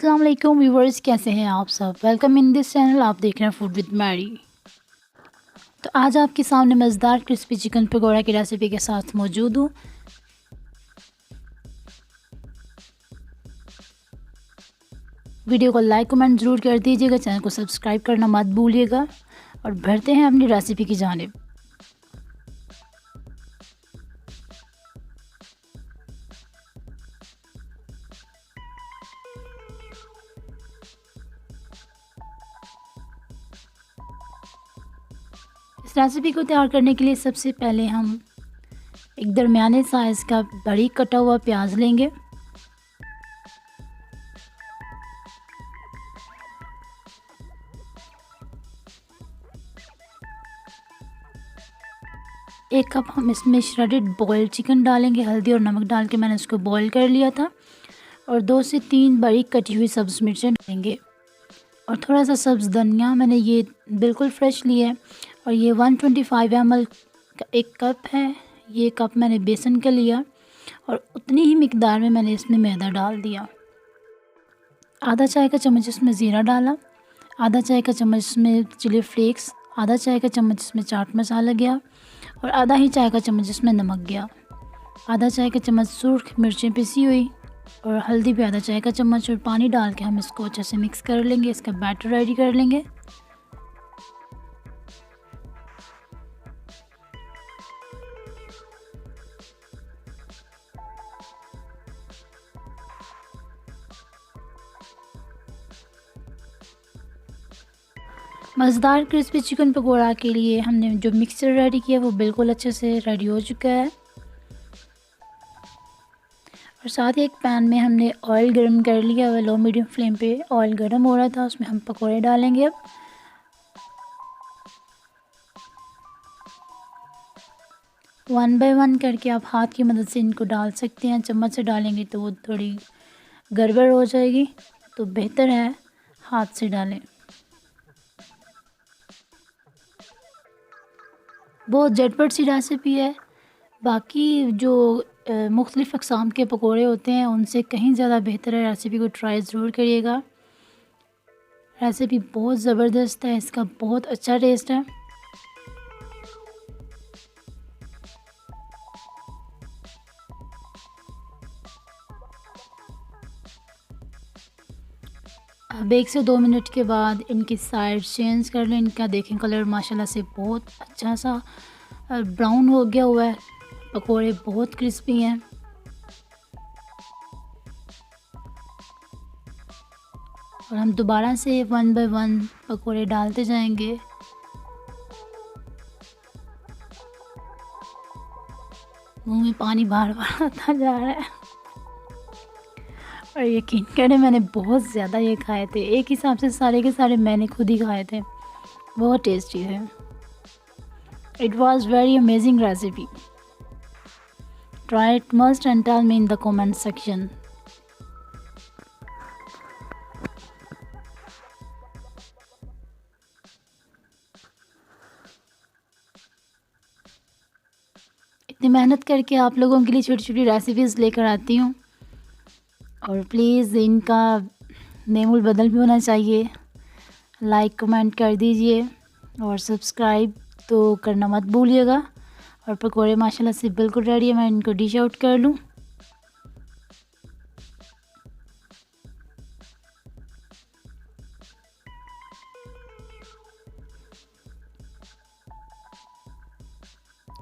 अस्सलाम वालेकुम व्यूवर्स, कैसे हैं आप सब। Welcome in this channel. आप देख रहे हैं फूड विद मैरी। तो आज आपके सामने मज़ेदार क्रिस्पी चिकन पकौड़ा की रेसिपी के साथ मौजूद हूँ। वीडियो को लाइक कमेंट ज़रूर कर दीजिएगा, चैनल को सब्सक्राइब करना मत भूलिएगा और बढ़ते हैं अपनी रेसिपी की जानिब। इस रेसिपी को तैयार करने के लिए सबसे पहले हम एक दरमियाने साइज़ का बारीक कटा हुआ प्याज लेंगे। एक कप हम इसमें श्रेडेड बॉइल्ड चिकन डालेंगे। हल्दी और नमक डाल के मैंने इसको बॉईल कर लिया था। और 2 से 3 बारीक कटी हुई सब्ज़ मिर्चें डालेंगे और थोड़ा सा सब्ज़ धनिया। मैंने ये बिल्कुल फ्रेश लिया है। और ये 125 ml का एक कप है। ये कप मैंने बेसन का लिया और उतनी ही मिकदार में मैंने इसमें मैदा डाल दिया। आधा चाय का चम्मच इसमें ज़ीरा डाला, आधा चाय का चम्मच इसमें चिली फ्लेक्स, आधा चाय का चम्मच इसमें चाट मसाला गया और आधा ही चाय का चम्मच इसमें नमक गया। आधा चाय का चम्मच सुर्ख मिर्चें पिसी हुई और हल्दी भी आधा चाय का चम्मच। और पानी डाल के हम इसको अच्छे से मिक्स कर लेंगे। इसका बैटर रेडी कर लेंगे। मज़ेदार क्रिस्पी चिकन पकौड़ा के लिए हमने जो मिक्सचर रेडी किया वो बिल्कुल अच्छे से रेडी हो चुका है। और साथ ही एक पैन में हमने ऑयल गर्म कर लिया हुआ। लो मीडियम फ्लेम पे ऑयल गर्म हो रहा था, उसमें हम पकौड़े डालेंगे। अब 1 बाय 1 करके आप हाथ की मदद से इनको डाल सकते हैं। चम्मच से डालेंगे तो वो थोड़ी गड़बड़ हो जाएगी, तो बेहतर है हाथ से डालें। बहुत झटपट सी रेसिपी है। बाकी जो मुख्तलिफ़ अक़साम के पकोड़े होते हैं उनसे कहीं ज़्यादा बेहतर है। रेसिपी को ट्राई ज़रूर करिएगा। रेसिपी बहुत ज़बरदस्त है, इसका बहुत अच्छा टेस्ट है। अब 1 से 2 मिनट के बाद इनकी साइड चेंज कर लें। इनका देखें कलर माशाल्लाह से बहुत अच्छा सा ब्राउन हो गया हुआ है। पकोड़े बहुत क्रिस्पी हैं। और हम दोबारा से 1 बाय 1 पकोड़े डालते जाएंगे। मुंह में पानी बार बार आता जा रहा है। और यकीन करें मैंने बहुत ज़्यादा ये खाए थे। एक हिसाब से सारे के सारे मैंने खुद ही खाए थे। बहुत टेस्टी है। It was very amazing recipe. Try it must and tell me in the comment section. इतनी मेहनत करके आप लोगों के लिए छोटी छोटी रेसिपीज़ लेकर आती हूँ और प्लीज़ इनका नेमुल बदल भी होना चाहिए। लाइक कमेंट कर दीजिए और सब्सक्राइब तो करना मत भूलिएगा। और पकोड़े माशाल्लाह से बिल्कुल रेडी है। मैं इनको डिश आउट कर लूँ।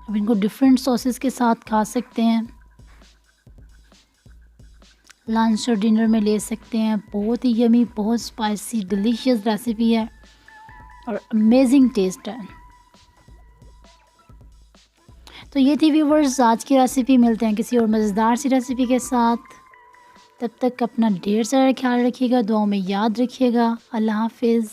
अब इनको डिफरेंट सॉसेस के साथ खा सकते हैं। लंच और डिनर में ले सकते हैं। बहुत ही यमी, बहुत स्पाइसी, डिलीशियस रेसिपी है और अमेजिंग टेस्ट है। तो ये थी व्यूवर्स आज की रेसिपी। मिलते हैं किसी और मज़ेदार सी रेसिपी के साथ। तब तक अपना ढेर सारा ख्याल रखिएगा, दुआओं में याद रखिएगा। अल्लाह हाफिज़।